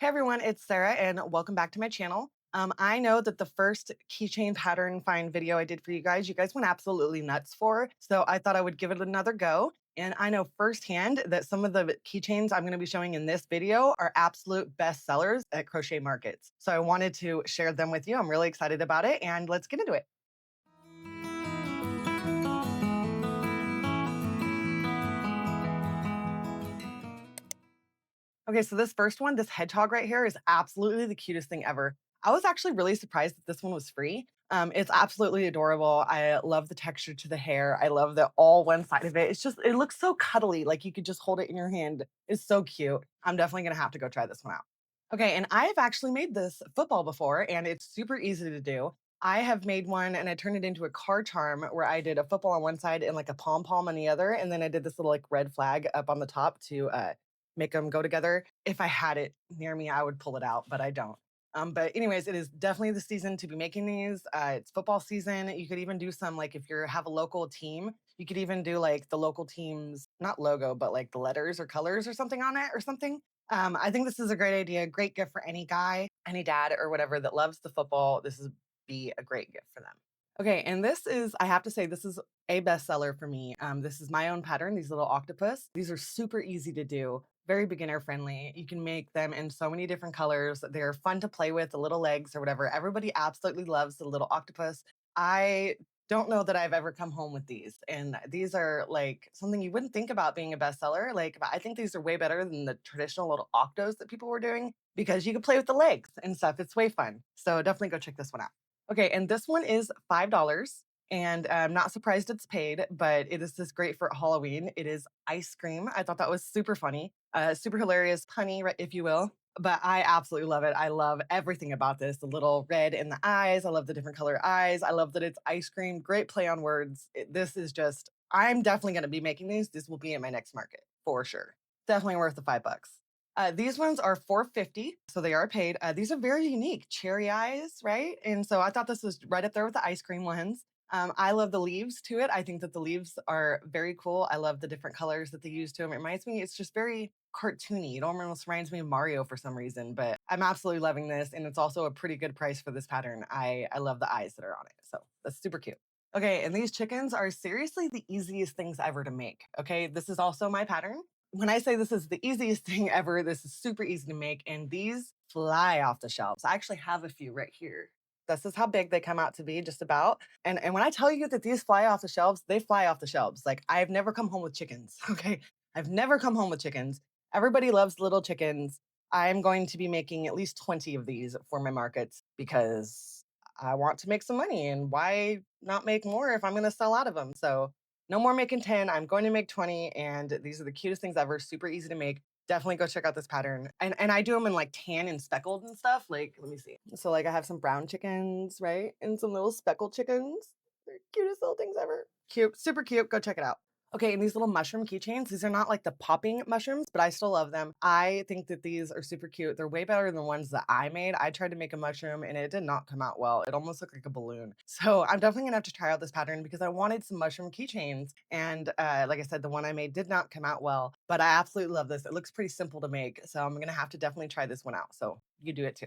Hey everyone, it's Sarah and welcome back to my channel. I know that the first keychain pattern find video I did for you guys went absolutely nuts for. So I thought I would give it another go. And I know firsthand that some of the keychains I'm going to be showing in this video are absolute best sellers at crochet markets. So I wanted to share them with you. I'm really excited about it and let's get into it. Okay, so this first one, this hedgehog right here is absolutely the cutest thing ever. I was actually really surprised that this one was free. It's absolutely adorable. I love the texture to the hair. I love the all one side of it. It looks so cuddly, like you could just hold it in your hand. It's so cute. I'm definitely gonna have to go try this one out. Okay, and I've actually made this football before, and it's super easy to do. I have made one and I turned it into a card charm where I did a football on one side and like a pom pom on the other. And then I did this little like red flag up on the top to make them go together. If I had it near me, I would pull it out, but I don't. But anyways, it is definitely the season to be making these. It's football season. You could even do some like if you have a local team, you could even do like the local team's not logo, but like the letters or colors or something on it or something. I think this is a great idea, great gift for any guy, any dad or whatever that loves the football. This is be a great gift for them. Okay, and this is, I have to say, this is a bestseller for me. This is my own pattern, these little octopus. These are super easy to do, very beginner friendly. You can make them in so many different colors. They're fun to play with, the little legs or whatever. Everybody absolutely loves the little octopus. I don't know that I've ever come home with these. And these are like something you wouldn't think about being a bestseller. Like, but I think these are way better than the traditional little octos that people were doing because you can play with the legs and stuff. It's way fun. So definitely go check this one out. Okay, and this one is $5. And I'm not surprised it's paid, but it is just great for Halloween. It is ice cream. I thought that was super funny, super hilarious, punny, right, if you will. But I absolutely love it. I love everything about this. The little red in the eyes. I love the different color eyes. I love that it's ice cream. Great play on words. This is just, I'm definitely going to be making these. This will be in my next market for sure. Definitely worth the $5. These ones are 450, so they are paid. These are very unique, cherry eyes, right? And so I thought this was right up there with the ice cream ones. I love the leaves to it. I think that the leaves are very cool. I love the different colors that they use to them. It reminds me, it's just very cartoony. It almost reminds me of Mario for some reason, but I'm absolutely loving this. And it's also a pretty good price for this pattern. I love the eyes that are on it. So that's super cute. Okay, and these chickens are seriously the easiest things ever to make. Okay, this is also my pattern. When I say this is the easiest thing ever, this is super easy to make, and these fly off the shelves. I actually have a few right here. This is how big they come out to be, just about. And when I tell you that these fly off the shelves, they fly off the shelves. Like I've never come home with chickens. Okay, I've never come home with chickens. Everybody loves little chickens. I'm going to be making at least 20 of these for my markets because I want to make some money. And why not make more if I'm going to sell out of them? So no more making 10. I'm going to make 20. And these are the cutest things ever. Super easy to make. Definitely go check out this pattern. And I do them in like tan and speckled and stuff. Like, let me see. So like I have some brown chickens, right? And some little speckled chickens. They're cutest little things ever. Cute, super cute. Go check it out. Okay, and these little mushroom keychains, these are not like the popping mushrooms, but I still love them. I think that these are super cute. They're way better than the ones that I made. I tried to make a mushroom and it did not come out well. It almost looked like a balloon. So I'm definitely gonna have to try out this pattern because I wanted some mushroom keychains. And like I said, the one I made did not come out well, but I absolutely love this. It looks pretty simple to make. So I'm gonna have to definitely try this one out. So you do it too.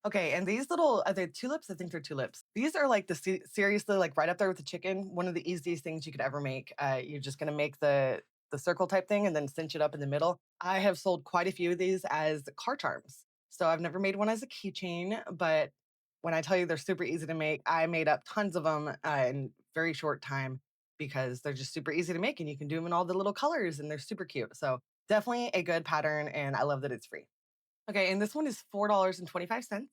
Okay, and these little are they tulips? I think they're tulips. These are like the seriously like right up there with the chicken. One of the easiest things you could ever make. You're just gonna make the circle type thing and then cinch it up in the middle. I have sold quite a few of these as car charms. So I've never made one as a keychain, but when I tell you they're super easy to make, I made up tons of them in very short time because they're just super easy to make and you can do them in all the little colors and they're super cute. So definitely a good pattern and I love that it's free. Okay, and this one is $4.25.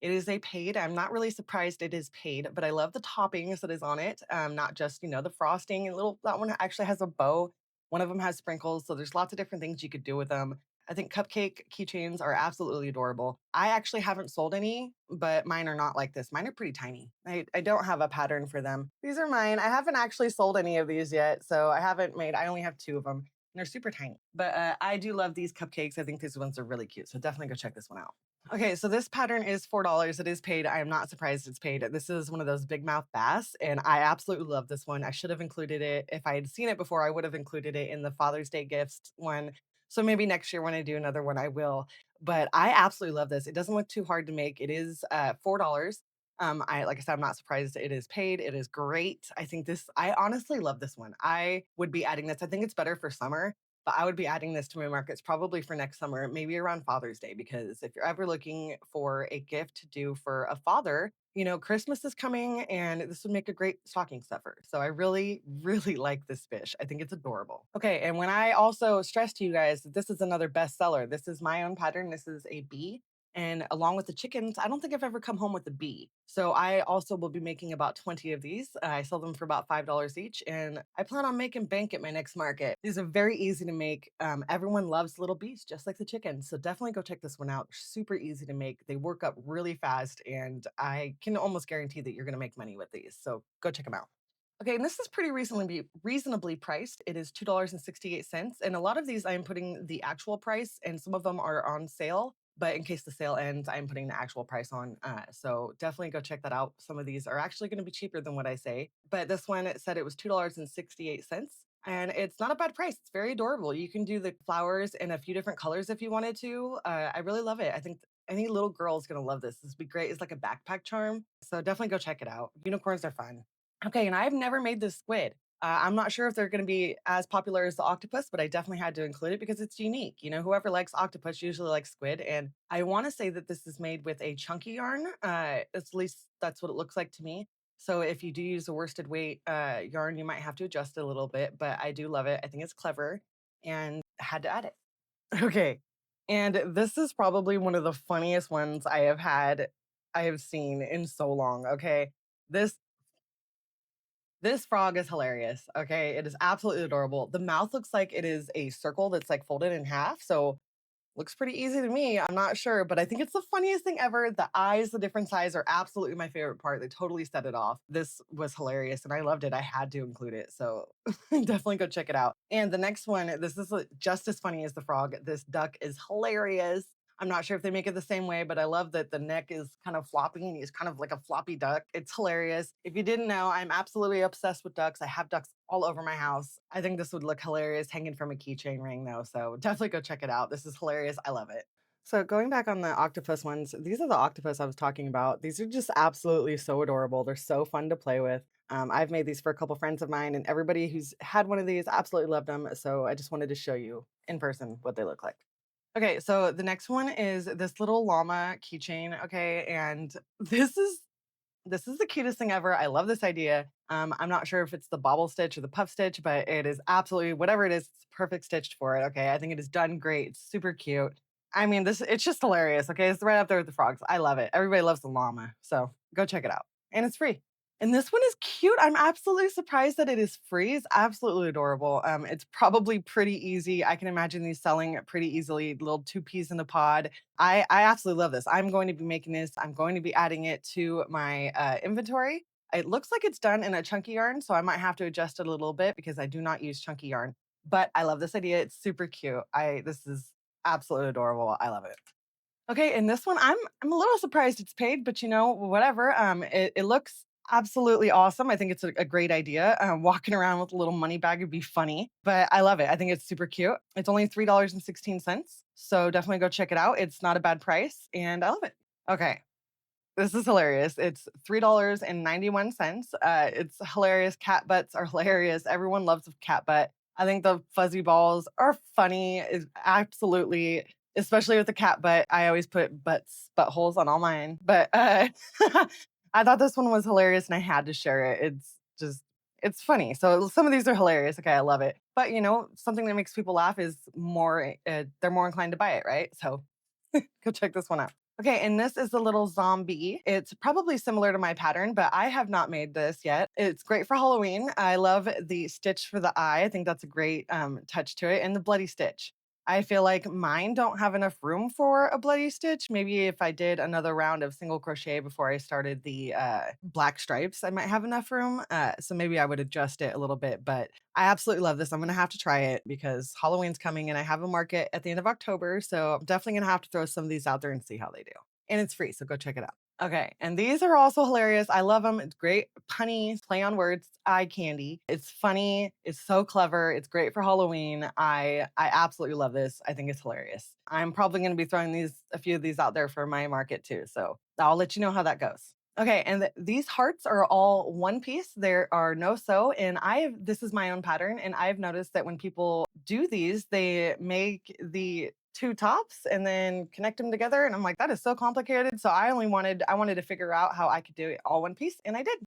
It is a paid. I'm not really surprised it is paid, but I love the toppings that is on it. Not just, the frosting and little that one actually has a bow. One of them has sprinkles, so there's lots of different things you could do with them. I think cupcake keychains are absolutely adorable. I actually haven't sold any, but mine are not like this. Mine are pretty tiny. I don't have a pattern for them. These are mine. I haven't actually sold any of these yet, so I only have two of them. And they're super tiny. But I do love these cupcakes. I think these ones are really cute. So definitely go check this one out. Okay, so this pattern is $4. It is paid. I am not surprised it's paid. This is one of those big mouth bass, and I absolutely love this one. I should have included it. If I had seen it before, I would have included it in the Father's Day gifts one. So maybe next year when I do another one, I will. But I absolutely love this. It doesn't look too hard to make. It is $4. Like I said, I'm not surprised it is paid. It is great. I honestly love this one. I would be adding this. I think it's better for summer, but I would be adding this to my markets probably for next summer, maybe around Father's Day, because if you're ever looking for a gift to do for a father, Christmas is coming and this would make a great stocking stuffer. So I really, really like this fish. I think it's adorable. Okay. And when I also stress to you guys that this is another bestseller, this is my own pattern. This is a bee. And along with the chickens, I don't think I've ever come home with a bee. So I also will be making about 20 of these. I sell them for about $5 each. And I plan on making bank at my next market. These are very easy to make. Everyone loves little bees, just like the chickens. So definitely go check this one out. Super easy to make. They work up really fast. And I can almost guarantee that you're going to make money with these. So go check them out. Okay, and this is pretty reasonably priced. It is $2.68. And a lot of these I am putting the actual price, and some of them are on sale. But in case the sale ends, I'm putting the actual price on. So definitely go check that out. Some of these are actually going to be cheaper than what I say. But this one, it said it was $2.68. And it's not a bad price. It's very adorable. You can do the flowers in a few different colors if you wanted to. I really love it. I think any little girl is going to love this. This would be great. It's like a backpack charm. So definitely go check it out. Unicorns are fun. Okay, and I've never made this squid. I'm not sure if they're going to be as popular as the octopus, but I definitely had to include it because it's unique. Whoever likes octopus usually likes squid. And I want to say that this is made with a chunky yarn. At least that's what it looks like to me. So if you do use a worsted weight yarn, you might have to adjust it a little bit, but I do love it. I think it's clever and had to add it. Okay. And this is probably one of the funniest ones I have seen in so long. Okay. This This frog is hilarious, okay? It is absolutely adorable. The mouth looks like it is a circle that's, like, folded in half, so looks pretty easy to me. I'm not sure, but I think it's the funniest thing ever. The eyes, the different size are absolutely my favorite part. They totally set it off. This was hilarious and I loved it. I had to include it. So definitely go check it out. And the next one, this is just as funny as the frog. This duck is hilarious. I'm not sure if they make it the same way, but I love that the neck is kind of floppy and he's kind of like a floppy duck. It's hilarious. If you didn't know, I'm absolutely obsessed with ducks. I have ducks all over my house. I think this would look hilarious hanging from a keychain ring though. So definitely go check it out. This is hilarious. I love it. So going back on the octopus ones, these are the octopus I was talking about. These are just absolutely so adorable. They're so fun to play with. I've made these for a couple friends of mine, and everybody who's had one of these absolutely loved them. So I just wanted to show you in person what they look like. Okay, so the next one is this little llama keychain. Okay, and this is the cutest thing ever. I love this idea. I'm not sure if it's the bobble stitch or the puff stitch, but it is absolutely whatever it is, it's perfect stitched for it. Okay. I think it is done great. It's super cute. I mean, it's just hilarious. Okay. It's right up there with the frogs. I love it. Everybody loves the llama. So go check it out. And it's free. And this one is cute. I'm absolutely surprised that it is free. It's absolutely adorable. It's probably pretty easy. I can imagine these selling pretty easily. Little two peas in a pod. I absolutely love this. I'm going to be making this. I'm going to be adding it to my inventory. It looks like it's done in a chunky yarn, so I might have to adjust it a little bit because I do not use chunky yarn. But I love this idea. It's super cute. This is absolutely adorable. I love it. Okay, and this one, I'm a little surprised it's paid, but whatever. It looks absolutely awesome. I think it's a great idea. Walking around with a little money bag would be funny, but I love it. I think it's super cute. It's only $3.16, so definitely go check it out. It's not a bad price, and I love it. Okay, this is hilarious. It's $3.91. It's hilarious. Cat butts are hilarious. Everyone loves a cat butt. I think the fuzzy balls are funny. Is absolutely, especially with the cat butt. I always put buttholes on all mine. But I thought this one was hilarious and I had to share it. It's funny. So some of these are hilarious. Okay, I love it. But something that makes people laugh is they're more inclined to buy it, right? So go check this one out. Okay, and this is the little zombie. It's probably similar to my pattern, but I have not made this yet. It's great for Halloween. I love the stitch for the eye. I think that's a great touch to it, and the bloody stitch. I feel like mine don't have enough room for a bloody stitch. Maybe if I did another round of single crochet before I started the black stripes, I might have enough room. So maybe I would adjust it a little bit, but I absolutely love this. I'm going to have to try it because Halloween's coming and I have a market at the end of October. So I'm definitely going to have to throw some of these out there and see how they do. And it's free. So go check it out. Okay, and these are also hilarious. I love them. It's great punny play on words, eye candy. It's funny. It's so clever. It's great for Halloween. I absolutely love this. I think it's hilarious. I'm probably going to be throwing a few of these out there for my market too. So I'll let you know how that goes. Okay, and these hearts are all one piece. There are no sew, and this is my own pattern, and I've noticed that when people do these, they make the two tops and then connect them together. And I'm like, that is so complicated. So I wanted to figure out how I could do it all one piece, and I did.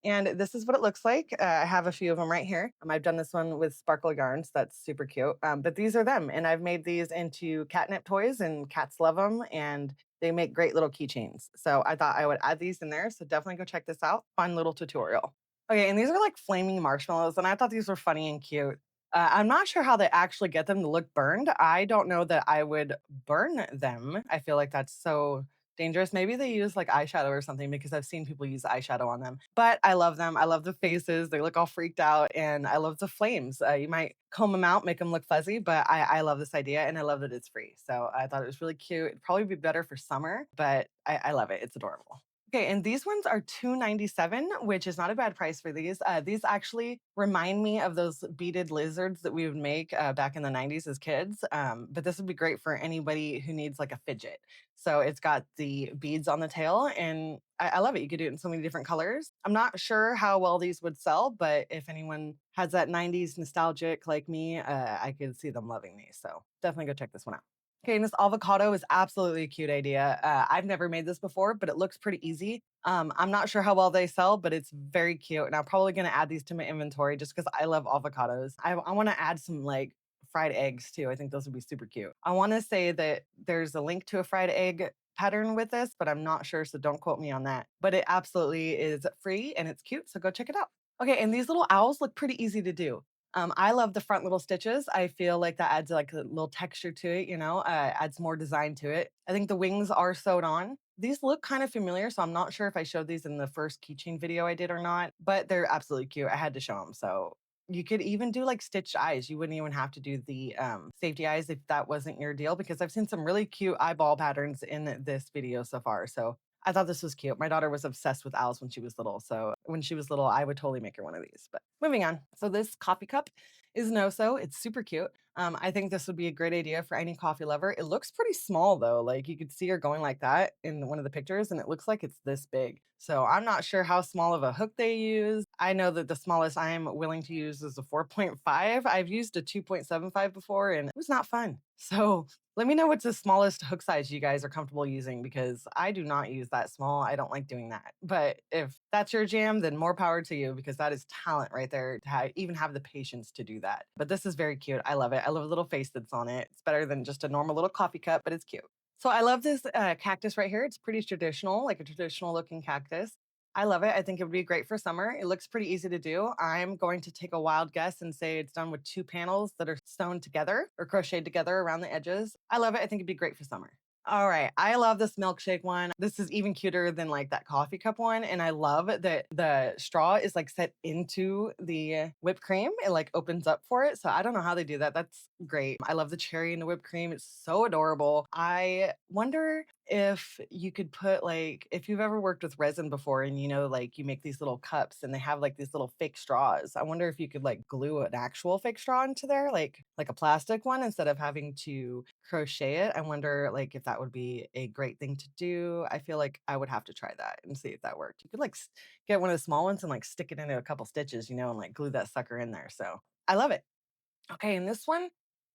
And this is what it looks like. I have a few of them right here. I've done this one with sparkle yarns. That's super cute. But these are them. And I've made these into catnip toys, and cats love them. And they make great little keychains. So I thought I would add these in there. So definitely go check this out. Fun little tutorial. Okay, and these are like flaming marshmallows. And I thought these were funny and cute. I'm not sure how they actually get them to look burned. I don't know that I would burn them. I feel like that's so dangerous. Maybe they use like eyeshadow or something because I've seen people use eyeshadow on them. But I love them. I love the faces. They look all freaked out, and I love the flames. You might comb them out, make them look fuzzy, but I love this idea, and I love that it's free. So I thought it was really cute. It'd probably be better for summer, but I love it. It's adorable. Okay, and these ones are $2.97, which is not a bad price for these. These actually remind me of those beaded lizards that we would make back in the 90s as kids. But this would be great for anybody who needs like a fidget. So it's got the beads on the tail, and I love it. You could do it in so many different colors. I'm not sure how well these would sell, but if anyone has that 90s nostalgic like me, I could see them loving these. So definitely go check this one out. Okay, and this avocado is absolutely a cute idea. I've never made this before, but it looks pretty easy. I'm not sure how well they sell, but it's very cute. And I'm probably going to add these to my inventory just because I love avocados. I want to add some like fried eggs too. I think those would be super cute. I want to say that there's a link to a fried egg pattern with this, but I'm not sure. So don't quote me on that. But it absolutely is free and it's cute. So go check it out. Okay, and these little owls look pretty easy to do. I love the front little stitches. I feel like that adds like a little texture to it, adds more design to it. I think the wings are sewed on. These look kind of familiar, so I'm not sure if I showed these in the first keychain video I did or not, but they're absolutely cute. I had to show them. So you could even do like stitched eyes. You wouldn't even have to do the safety eyes if that wasn't your deal, because I've seen some really cute eyeball patterns in this video so far. So I thought this was cute. My daughter was obsessed with owls when she was little. So when she was little, I would totally make her one of these. But moving on. So this coffee cup is no so. It's super cute. I think this would be a great idea for any coffee lover. It looks pretty small though. Like you could see her going like that in one of the pictures, and it looks like it's this big. So I'm not sure how small of a hook they use. I know that the smallest I am willing to use is a 4.5. I've used a 2.75 before, and it was not fun. So let me know what's the smallest hook size you guys are comfortable using, because I do not use that small. I don't like doing that. But if that's your jam, then more power to you, because that is talent right there to even have the patience to do that. But this is very cute. I love it. I love the little face that's on it. It's better than just a normal little coffee cup, but it's cute. So I love this cactus right here. It's pretty traditional, like a traditional looking cactus. I love it. I think it would be great for summer. It looks pretty easy to do. I'm going to take a wild guess and say it's done with two panels that are sewn together or crocheted together around the edges. I love it. I think it'd be great for summer. All right. I love this milkshake one. This is even cuter than like that coffee cup one. And I love that the straw is like set into the whipped cream. It like opens up for it. So I don't know how they do that. That's great. I love the cherry in the whipped cream. It's so adorable. I wonder if you could put like, if you've ever worked with resin before and like you make these little cups and they have like these little fake straws. I wonder if you could like glue an actual fake straw into there, like a plastic one, instead of having to crochet it. I wonder like if that would be a great thing to do. I feel like I would have to try that and see if that worked. You could like get one of the small ones and like stick it into a couple stitches, and like glue that sucker in there. So I love it. Okay, and this one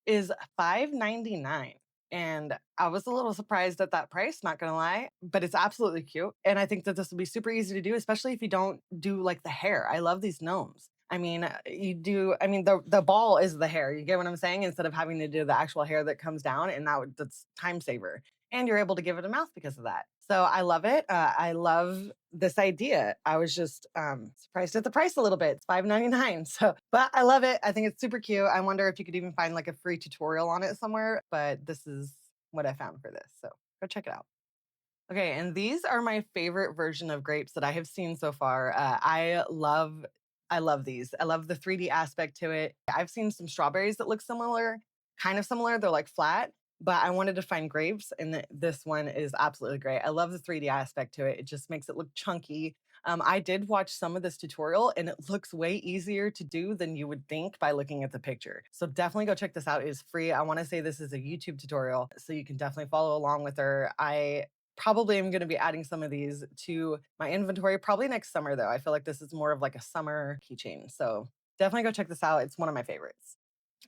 is $5.99. And I was a little surprised at that price, not gonna lie, but it's absolutely cute. And I think that this will be super easy to do, especially if you don't do like the hair. I love these gnomes. The ball is the hair. You get what I'm saying? Instead of having to do the actual hair that comes down, and that's time saver. And you're able to give it a mouth because of that. So I love it. I love this idea. I was just surprised at the price a little bit. It's $5.99. So, but I love it. I think it's super cute. I wonder if you could even find like a free tutorial on it somewhere. But this is what I found for this. So go check it out. Okay, and these are my favorite version of grapes that I have seen so far. I love these. I love the 3D aspect to it. I've seen some strawberries that look similar, kind of similar. They're like flat, but I wanted to find grapes, and this one is absolutely great. I love the 3D aspect to it. It just makes it look chunky. I did watch some of this tutorial, and it looks way easier to do than you would think by looking at the picture. So definitely go check this out. It is free. I want to say this is a YouTube tutorial, so you can definitely follow along with her. I probably am going to be adding some of these to my inventory probably next summer, though. I feel like this is more of like a summer keychain. So definitely go check this out. It's one of my favorites.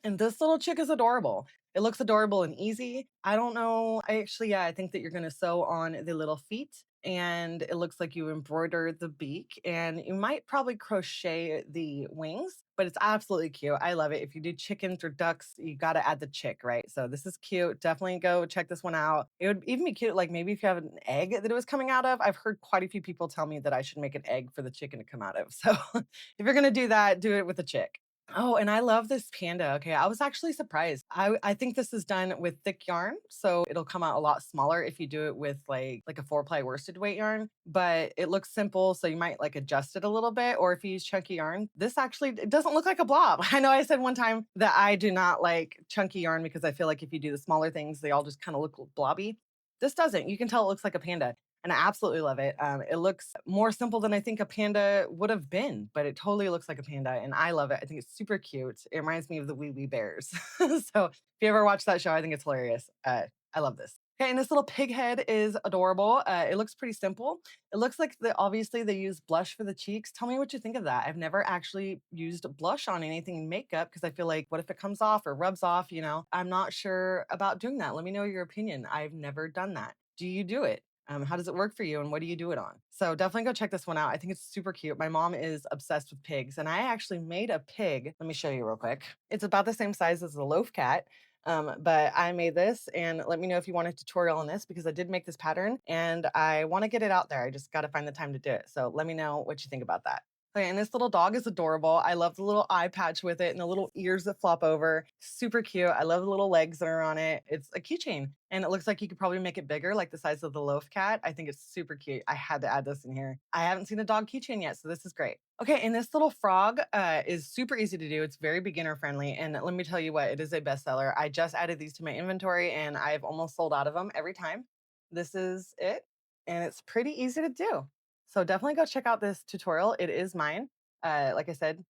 And this little chick is adorable. It looks adorable and easy. I don't know. I actually, yeah, I think that you're going to sew on the little feet, and it looks like you embroider the beak, and you might probably crochet the wings, but it's absolutely cute. I love it. If you do chickens or ducks, you got to add the chick, right? So this is cute. Definitely go check this one out. It would even be cute, like maybe if you have an egg that it was coming out of. I've heard quite a few people tell me that I should make an egg for the chicken to come out of. So if you're going to do that, do it with a chick. Oh, and I love this panda. Okay, I was actually surprised. I think this is done with thick yarn, so it'll come out a lot smaller if you do it with like a 4-ply worsted weight yarn, but it looks simple, so you might like adjust it a little bit, or if you use chunky yarn, this actually it doesn't look like a blob. I know I said one time that I do not like chunky yarn because I feel like if you do the smaller things, they all just kind of look blobby. This doesn't. You can tell it looks like a panda, and I absolutely love it. It looks more simple than I think a panda would have been, but it totally looks like a panda, and I love it. I think it's super cute. It reminds me of the Wee Wee Bears. So if you ever watch that show, I think it's hilarious. I love this. Okay, and this little pig head is adorable. It looks pretty simple. It looks like obviously they use blush for the cheeks. Tell me what you think of that. I've never actually used blush on anything in makeup because I feel like what if it comes off or rubs off, you know? I'm not sure about doing that. Let me know your opinion. I've never done that. Do you do it? How does it work for you and what do you do it on? So definitely go check this one out. I think it's super cute. My mom is obsessed with pigs, and I actually made a pig. Let me show you real quick. It's about the same size as the loaf cat. But I made this, and let me know if you want a tutorial on this because I did make this pattern and I want to get it out there. I just got to find the time to do it. So let me know what you think about that. Okay, and this little dog is adorable. I love the little eye patch with it and the little ears that flop over. Super cute. I love the little legs that are on it. It's a keychain, and it looks like you could probably make it bigger, like the size of the loaf cat. I think it's super cute. I had to add this in here. I haven't seen a dog keychain yet, so this is great. Okay, and this little frog is super easy to do. It's very beginner friendly, and let me tell you what, it is a bestseller. I just added these to my inventory, and I've almost sold out of them every time. This is it, and it's pretty easy to do. So definitely go check out this tutorial. It is mine. Like I said,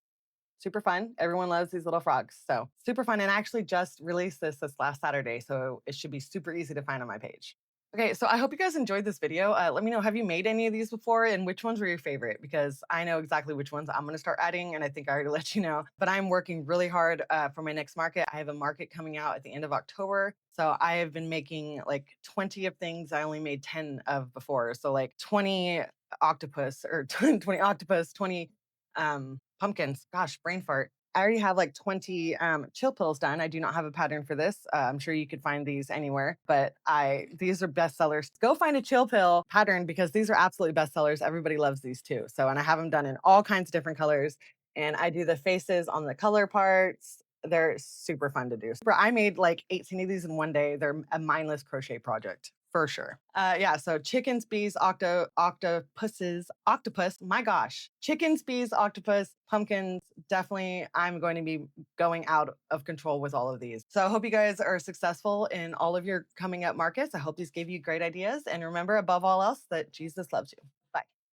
super fun. Everyone loves these little frogs. So super fun. And I actually just released this last Saturday. So it should be super easy to find on my page. Okay, so I hope you guys enjoyed this video. Let me know, have you made any of these before and which ones were your favorite? Because I know exactly which ones I'm going to start adding, and I think I already let you know. But I'm working really hard for my next market. I have a market coming out at the end of October. So I have been making like 20 of things I only made 10 of before. So like 20 octopus or 20 octopus, 20 pumpkins. Gosh, brain fart. I already have like 20 chill pills done. I do not have a pattern for this. I'm sure you could find these anywhere, but these are bestsellers. Go find a chill pill pattern because these are absolutely bestsellers. Everybody loves these too. So, and I have them done in all kinds of different colors. And I do the faces on the color parts. They're super fun to do. I made like 18 of these in one day. They're a mindless crochet project for sure. Yeah, so chickens, bees, octopuses, octopus, my gosh. Chickens, bees, octopus, pumpkins, definitely I'm going to be going out of control with all of these. So I hope you guys are successful in all of your coming up markets. I hope these gave you great ideas. And remember, above all else, that Jesus loves you.